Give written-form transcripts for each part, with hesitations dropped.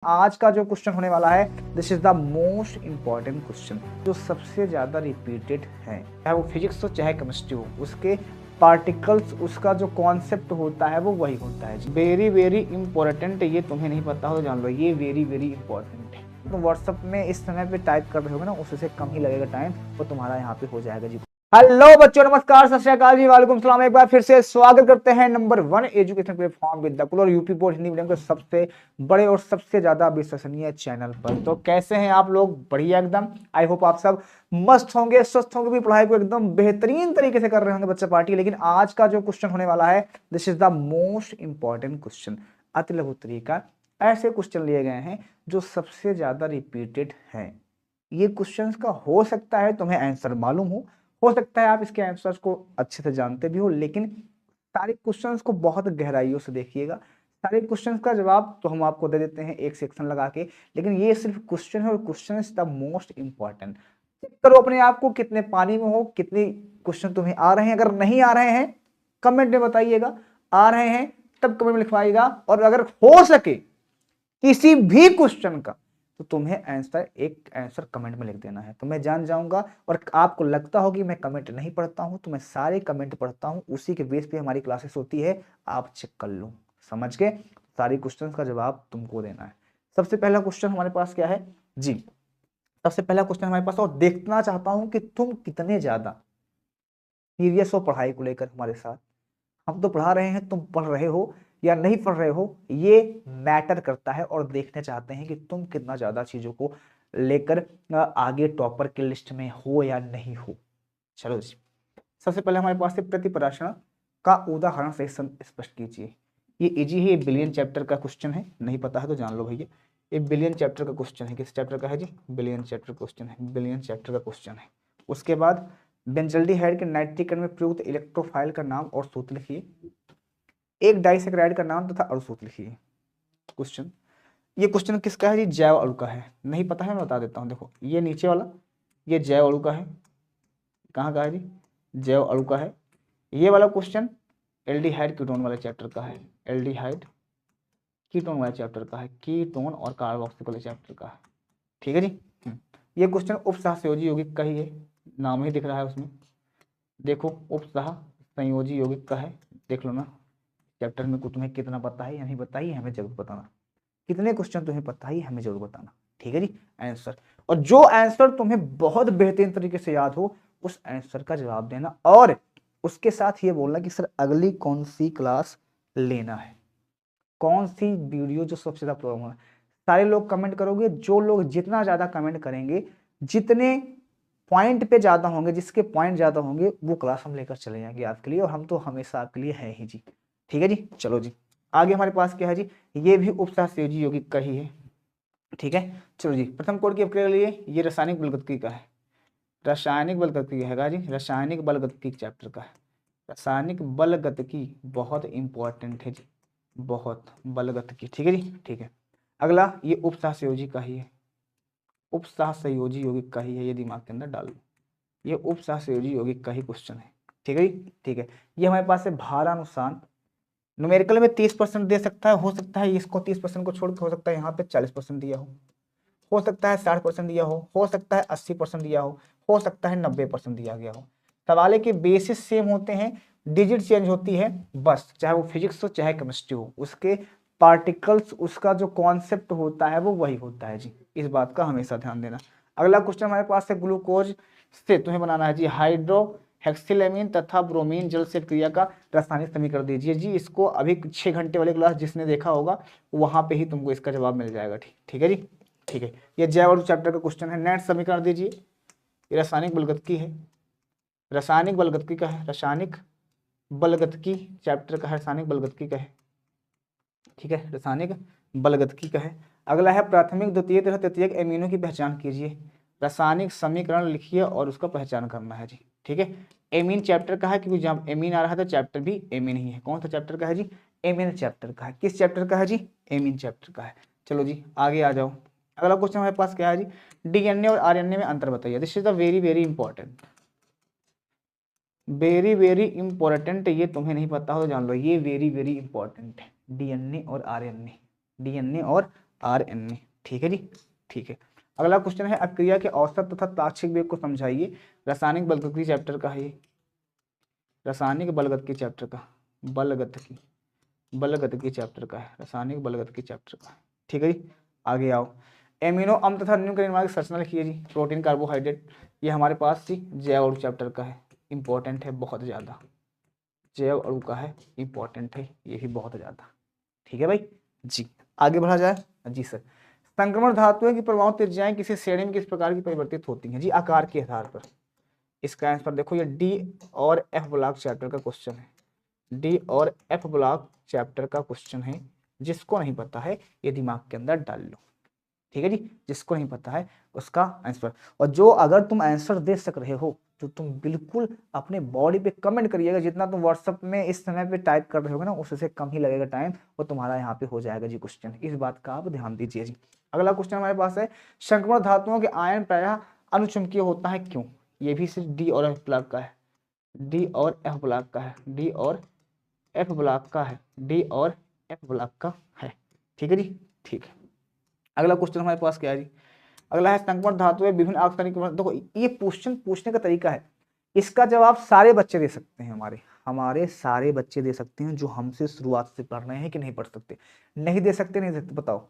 आज का जो क्वेश्चन होने वाला है this is the most important question जो सबसे ज्यादा रिपीटेड है, चाहे वो फिजिक्स हो चाहे केमिस्ट्री हो, उसके पार्टिकल्स उसका जो कॉन्सेप्ट होता है वो वही होता है। वेरी वेरी इंपॉर्टेंट, ये तुम्हें नहीं पता हो तो जान लो, ये वेरी वेरी इंपॉर्टेंट है। तो व्हाट्सएप में इस समय पे टाइप कर रहे होगे ना, उससे कम ही लगेगा टाइम और तुम्हारा यहाँ पे हो जाएगा जी। हेलो बच्चों, नमस्कार, सत श्री अकाल जी, वालेकुम सलाम। एक बार फिर से स्वागत करते हैं नंबर 1 एजुकेशन प्लेटफॉर्म विद्याकुल और यूपी बोर्ड हिंदी मीडियम के सबसे बड़े और सबसे ज्यादा विश्वसनीय चैनल पर। तो कैसे हैं आप लोग? बढ़िया एकदम। आई होप आप सब मस्त होंगे, स्वस्थ होंगे, भी पढ़ाई को एकदम बेहतरीन तरीके से कर रहे होंगे बच्चा पार्टी। लेकिन आज का जो क्वेश्चन होने वाला है this is the most important question. अति लघु तरीका ऐसे क्वेश्चन लिए गए हैं जो सबसे ज्यादा रिपीटेड है। ये क्वेश्चंस का हो सकता है तुम्हें आंसर मालूम हो सकता है आप इसके आंसर्स को अच्छे से जानते भी हो, लेकिन सारे क्वेश्चंस को बहुत गहराइयों से देखिएगा। सारे क्वेश्चंस का जवाब तो हम आपको दे देते हैं एक सेक्शन लगा के, लेकिन ये सिर्फ क्वेश्चन है और question is the most important. Check करो अपने आप को, कितने पानी में हो, कितने क्वेश्चन तुम्हें आ रहे हैं। अगर नहीं आ रहे हैं कमेंट में बताइएगा, आ रहे हैं तब कमेंट में लिखवाइएगा। और अगर हो सके किसी भी क्वेश्चन का तो तुम्हें एक आंसर कमेंट में लिख देना है, तो मैं जान जाऊंगा। और आपको लगता हो कि मैं कमेंट नहीं पढ़ता हूं, तो मैं सारे कमेंट पढ़ता हूं, उसी के बेस पे हमारी क्लासेस होती है। आप चेक कर लो, समझ के सारे क्वेश्चंस का जवाब तुमको देना है। सबसे पहला क्वेश्चन हमारे पास क्या है जी? सबसे पहला क्वेश्चन हमारे पास, और देखना चाहता हूं कि तुम कितने ज्यादा सीरियस हो पढ़ाई को लेकर हमारे साथ। हम तो पढ़ा रहे हैं, तुम पढ़ रहे हो या नहीं पढ़ रहे हो ये मैटर करता है, और देखना चाहते हैं कि तुम कितना ज्यादा चीजों को लेकर आगे टॉपर की लिस्ट में हो या नहीं हो। चलो जी, सबसे पहले हमारे पास है प्रतिप्राशन का उदाहरण से स्पष्ट कीजिए। ये इजी है, ये बिलियन चैप्टर का क्वेश्चन है, नहीं पता है तो जान लो भैया। ये बिलियन चैप्टर का क्वेश्चन है। किस चैप्टर का है जी? बिलियन चैप्टर क्वेश्चन है, बिलियन चैप्टर का क्वेश्चन है। उसके बाद बेंजल्डिहाइड के नाइट्रिक में प्रयुक्त इलेक्ट्रोफाइल का नाम और सूत्र लिखिए। एक डाइसैकेराइड का नाम तथा अणुसूत्र लिखिए। क्वेश्चन, ये क्वेश्चन किसका है जी? जैव अणु का है। नहीं पता है मैं बता देता हूँ। देखो ये नीचे वाला, ये जैव अणु का है। कहाँ का है जी? जैव अणु का है। ये वाला क्वेश्चन एल्डिहाइड कीटोन वाले चैप्टर का है। एल्डिहाइड कीटोन वाले चैप्टर का है, कीटोन और कार्बोक्सिल वाले चैप्टर का है। ठीक है जी। ये क्वेश्चन उपसह संयोजी यौगिक का ही है, नाम ही दिख रहा है उसमें। देखो उपसह संयोजी यौगिक का है, देख लो ना चैप्टर में तुम्हें कितना पता है या नहीं पता है, हमें जरूर बताना। कितने क्वेश्चन तुम्हें पता है हमें जरूर बताना। ठीक है जी। आंसर, और जो आंसर तुम्हें बहुत बेहतरीन तरीके से याद हो उस आंसर का जवाब देना, और उसके साथ ये बोलना कि सर अगली कौन सी क्लास लेना है, कौन सी वीडियो जो सबसे ज्यादा प्रॉब्लम है। सारे लोग कमेंट करोगे, जो लोग जितना ज्यादा कमेंट करेंगे, जितने पॉइंट पे ज्यादा होंगे, जिसके पॉइंट ज्यादा होंगे, वो क्लास हम लेकर चले जाएंगे आपके लिए, और हम तो हमेशा आपके लिए है ही जी। ठीक है जी। चलो जी, आगे हमारे पास क्या है जी? ये भी उपसह संयोजी यौगिक का ही है। ठीक है, चलो जी, प्रथम कोड की अपने लिए ये रासायनिक बलगतिकी का है। रासायनिक बलगतिकी है जी, रासायनिक बलगतिकी चैप्टर का है। रासायनिक बलगतिकी बहुत इंपॉर्टेंट है जी, बहुत बलगतिकी। ठीक है जी। ठीक है, अगला ये उपसह संयोजी का ही है। उपसह संयोजी यौगिक का ही है, ये दिमाग के अंदर डाल लो। ये उपसह संयोजी यौगिक का ही क्वेश्चन है। ठीक है जी। ठीक है, ये हमारे पास है भारानुसार। न्यूमेरिकल में 30% दे सकता है, हो सकता है इसको 30% को छोड़ के हो सकता है यहाँ पे 40% दिया हो सकता है 60% दिया हो सकता है 80% दिया हो सकता है 90% दिया गया हो। सवाल के बेसिस सेम होते हैं, डिजिट चेंज होती है बस, चाहे वो फिजिक्स हो चाहे केमिस्ट्री हो, उसके पार्टिकल्स उसका जो कॉन्सेप्ट होता है वो वही होता है जी। इस बात का हमेशा ध्यान देना। अगला क्वेश्चन हमारे पास है, ग्लूकोज से तुम्हें बनाना है जी हाइड्रो हेक्सिलेमिन तथा ब्रोमीन जल से क्रिया का रासायनिक समीकरण दीजिए जी। इसको अभी 6 घंटे वाले क्लास जिसने देखा होगा वहां पे ही तुमको इसका जवाब मिल जाएगा। ठीक है जी। ठीक है, ये जैव अणु चैप्टर का क्वेश्चन है। नेट समीकरण दीजिए। ये रासायनिक बलगतिकी है, रासायनिक बलगतिकी का है, रासायनिक बलगतिकी चैप्टर का है, रासायनिक बलगतिकी का है। ठीक है, रासायनिक बलगतिकी का है। अगला है प्राथमिक द्वितीय तथा तृतीयक एमिनो की पहचान कीजिए। रासायनिक समीकरण लिखिए और उसका पहचान करना है जी। ठीक है, एमीन चैप्टर का है, क्योंकि जब एमीन आ रहा था चैप्टर भी एमीन ही है। कौन सा चैप्टर का है जी? एमीन चैप्टर का है। किस चैप्टर का है जी? एमीन चैप्टर का है। चलो जी आगे आ जाओ। अगला क्वेश्चन हमारे पास क्या है जी? डीएनए और आरएनए में अंतर बताइए। This is the very very important, very very important. ये तुम्हें नहीं पता हो तो जान लो, ये वेरी वेरी इंपॉर्टेंट है। डीएनए और आरएनए, डीएनए और RNA। ठीक है जी, ठीक है। अगला क्वेश्चन है अक्रिया के औसत तथा ताक्षिक वेग को समझाइए। रासायनिक बलगतिकी चैप्टर का है ये, रासायनिक बलगतिकी चैप्टर का, बलगतिकी चैप्टर का है, रासायनिक बलगतिकी चैप्टर का। ठीक है जी, आगे आओ। एमिनो अम्ल तथा न्यूक्लिक निर्माण की संरचना लिखिए जी। प्रोटीन, कार्बोहाइड्रेट, ये हमारे पास जी जैव अणु चैप्टर का है, इंपॉर्टेंट है बहुत ज़्यादा, जैव अणु का है, इंपॉर्टेंट है ये भी बहुत ज़्यादा। ठीक है भाई जी, आगे बढ़ा जाए। जी सर, संक्रमण धातुओं की परमाणु त्रिज्याएं किसी श्रेणी में किस प्रकार की परिवर्तित होती हैं जी? आकार के आधार पर। इसका आंसर देखो, ये डी और एफ ब्लॉक चैप्टर का क्वेश्चन है, डी और एफ ब्लॉक चैप्टर का क्वेश्चन है। जिसको नहीं पता है ये दिमाग के अंदर डाल लो। ठीक है जी, जिसको नहीं पता है उसका आंसर। और जो अगर तुम आंसर दे सक रहे हो तो तुम बिल्कुल अपने बॉडी पे कमेंट करिएगा। जितना तुम व्हाट्सएप में इस समय पे टाइप कर रहे होगे ना, उससे कम ही लगेगा टाइम और तुम्हारा यहाँ पे हो जाएगा जी क्वेश्चन। इस बात का आप ध्यान दीजिए जी। अगला क्वेश्चन हमारे पास है, संक्रमण धातुओं के आयन प्रायः अनुचुंबकीय होता है क्यों? ये भी सिर्फ डी और एफ ब्लॉक का है, डी और एफ ब्लॉक का है, डी और एफ ब्लॉक का है, डी और एफ ब्लॉक का है। ठीक है जी, ठीक है। अगला क्वेश्चन हमारे पास क्या है जी? अगला है संक्रमण धातुएं विभिन्न आक्सीकरण। देखो ये क्वेश्चन पूछने का तरीका है, इसका जवाब सारे बच्चे दे सकते हैं, हमारे सारे बच्चे दे सकते हैं जो हमसे शुरुआत से पढ़ रहे हैं। कि नहीं पढ़ सकते? नहीं दे सकते, नहीं दे सकते? बताओ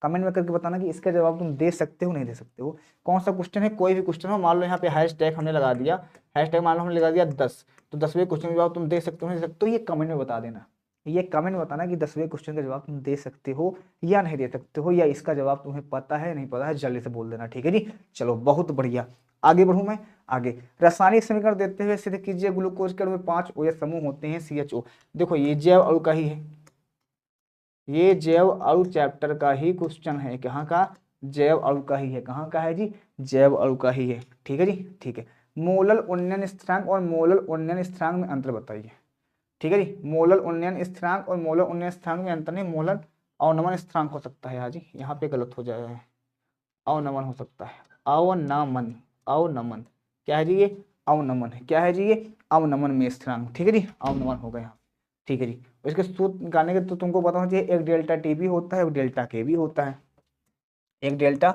कमेंट में करके बताना कि इसका जवाब तुम दे सकते हो नहीं दे सकते हो। कौन सा क्वेश्चन है? कोई भी क्वेश्चन हो, मान लो यहाँ पे हैशटैग हमने लगा दिया, हैशटैग मान लो हमने लगा दिया 10, तो 10वें क्वेश्चन का जवाब तुम दे सकते हो नहीं दे सकते? तो ये कमेंट में बता देना, ये कमेंट में बताना कि 10वें क्वेश्चन का जवाब तुम दे सकते हो या नहीं दे सकते हो, या इसका जवाब तुम्हें पता है नहीं पता है, जल्दी से बोल देना। ठीक है जी, चलो बहुत बढ़िया। आगे बढ़ूं मैं, आगे रासायनिक समीकरण देते हुए सिद्ध कीजिए ग्लूकोज के अणु में 5 OH समूह होते हैं CHO। देखो ये जैव अणु का ही है, ये जैव अणु चैप्टर का ही क्वेश्चन है। कहाँ का? जैव अणु का ही है। कहाँ का है जी? जैव अणु का ही है। ठीक है जी, ठीक है। मोलल उन्नयन स्थिरांक और मोलल उन्नयन स्थिरांक में अंतर बताइए। ठीक है जी, मोलल उन्नयन स्थिरांक और मोलल उन्नयन स्थिरांक में अंतर नहीं, मोलल अवनमन स्थिरांक हो सकता है। हाँ जी, यहाँ पे गलत हो जाएगा है, अवनमन हो सकता है, अवनमन, अवनमन क्या है जी? ये अवनमन है। क्या है जी? ये अवनमन में स्थिरांक। ठीक है जी, अवनमन हो गया। ठीक है जी, इसके सूत्र निकालने के तो तुमको पता होना चाहिए, एक डेल्टा टी भी होता है, एक डेल्टा के भी होता है, एक डेल्टा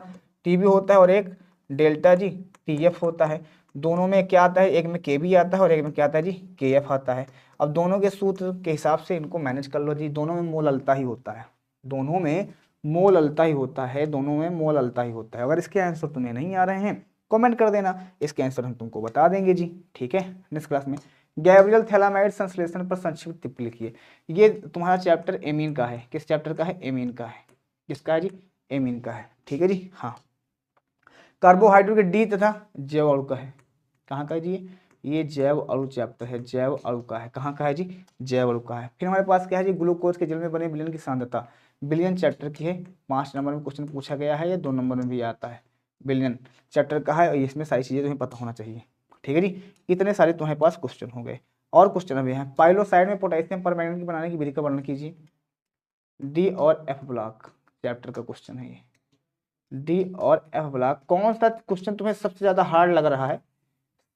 टी भी होता है और एक डेल्टा जी TF होता है। दोनों में क्या आता है? एक में के भी आता है और एक में क्या आता है जी? KF आता है। अब दोनों के सूत्र के हिसाब से इनको मैनेज कर लो जी। दोनों में मोल अलता ही होता है, दोनों में मोल अलता ही होता है, दोनों में मोल अलता ही होता है। अगर इसके आंसर तुम्हें नहीं आ रहे हैं कमेंट कर देना, इसके आंसर हम तुमको बता देंगे जी। ठीक है, नेक्स्ट क्लास में गैब्रियल थैलामाइड संश्लेषण पर संक्षिप्त टिप्पणी लिखिए। ये तुम्हारा चैप्टर एमीन का है। किस चैप्टर का है? एमीन का है। किसका है जी? एमीन का है। ठीक है जी, हाँ। कार्बोहाइड्रेट के डी तथा जैव अणु का है। कहाँ का है जी? ये जैव अणु चैप्टर है, जैव अणु का है। कहाँ का है जी? जैव अणु का है। फिर हमारे पास क्या है जी? ग्लूकोज के जल में बने विलयन की सांद्रता, विलयन चैप्टर की है। 5 नंबर में क्वेश्चन पूछा गया है, या 2 नंबर में भी आता है। विलयन चैप्टर का है और इसमें सारी चीजें तुम्हें पता होना चाहिए। ठीक है जी, इतने सारे तुम्हारे पास क्वेश्चन हो गए। और क्वेश्चन अभी है, पाइलोसाइड में पोटेशियम परमैंगनेट बनाने की विधि का वर्णन कीजिए। डी और एफ ब्लॉक चैप्टर का क्वेश्चन है ये, डी और एफ ब्लॉक। कौन सा क्वेश्चन तुम्हें सबसे ज्यादा हार्ड लग रहा है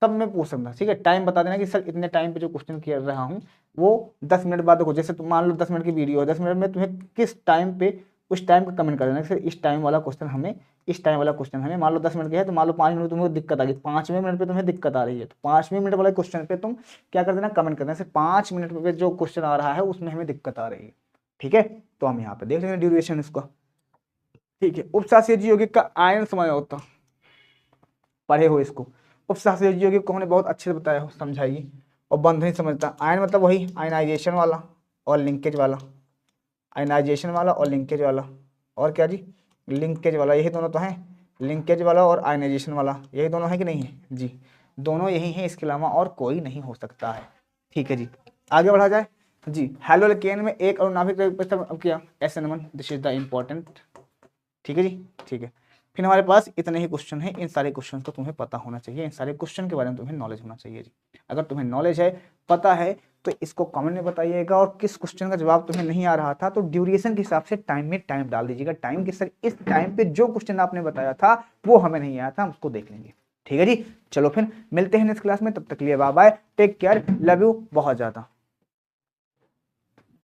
सब में पूछ सकता। ठीक है, टाइम बता देना कि सर इतने टाइम पे जो क्वेश्चन कर रहा हूँ वो 10 मिनट बाद देखो। जैसे तुम मान लो 10 मिनट की वीडियो है, 10 मिनट में तुम्हें किस टाइम पे, उस टाइम का कमेंट कर देना कि सर इस टाइम वाला क्वेश्चन हमें, इस टाइम वाला क्वेश्चन हमें। मान लो 10 मिनट के है तो मान लो 5 मिनट तुम्हें दिक्कत आ गई, 5वें मिनट पे तुम्हें दिक्कत आ रही है, तो 5वें मिनट वाले क्वेश्चन पे तुम क्या कर देना? कमेंट कर देना सिर्फ 5 मिनट पे जो क्वेश्चन आ रहा है उसमें हमें दिक्कत आ रही है। ठीक है, तो हम यहाँ पे देख लेंगे ड्यूरेशन इसका। ठीक है, उपशासीय यौगिक का आयन समय होता, पढ़े हो इसको। उपशासीय यौगिक को हमने बहुत अच्छे से बताया हो, समझाइए। और बंध नहीं समझता, आयन मतलब वही आयनाइजेशन वाला और लिंकेज वाला, आयनाइजेशन वाला और लिंकेज वाला, और क्या जी? लिंकेज वाला। यही दोनों तो हैं, लिंकेज वाला और आयनाइजेशन वाला, यही दोनों है कि नहीं है जी? दोनों यही हैं, इसके अलावा और कोई नहीं हो सकता है। ठीक है जी, आगे बढ़ा जाए जी। हैलोकेन में एक अणुनाभिक किया SN1, this is the important. ठीक है जी, ठीक है। फिर हमारे पास इतने ही क्वेश्चन हैं। इन सारे क्वेश्चन को तुम्हें पता होना चाहिए, इन सारे क्वेश्चन के बारे में तुम्हें नॉलेज होना चाहिए जी। अगर तुम्हें नॉलेज है, पता है, तो इसको कमेंट में बताइएगा। और किस क्वेश्चन का जवाब तुम्हें नहीं आ रहा था तो ड्यूरेशन के हिसाब से टाइम में टाइम डाल दीजिएगा। टाइम के सर इस टाइम पे जो क्वेश्चन आपने बताया था वो हमें नहीं आया था, हम उसको देख लेंगे। ठीक है जी, चलो फिर मिलते हैं नेक्स्ट क्लास में। तब तक के लिए bye bye, take care, love you बहुत ज्यादा।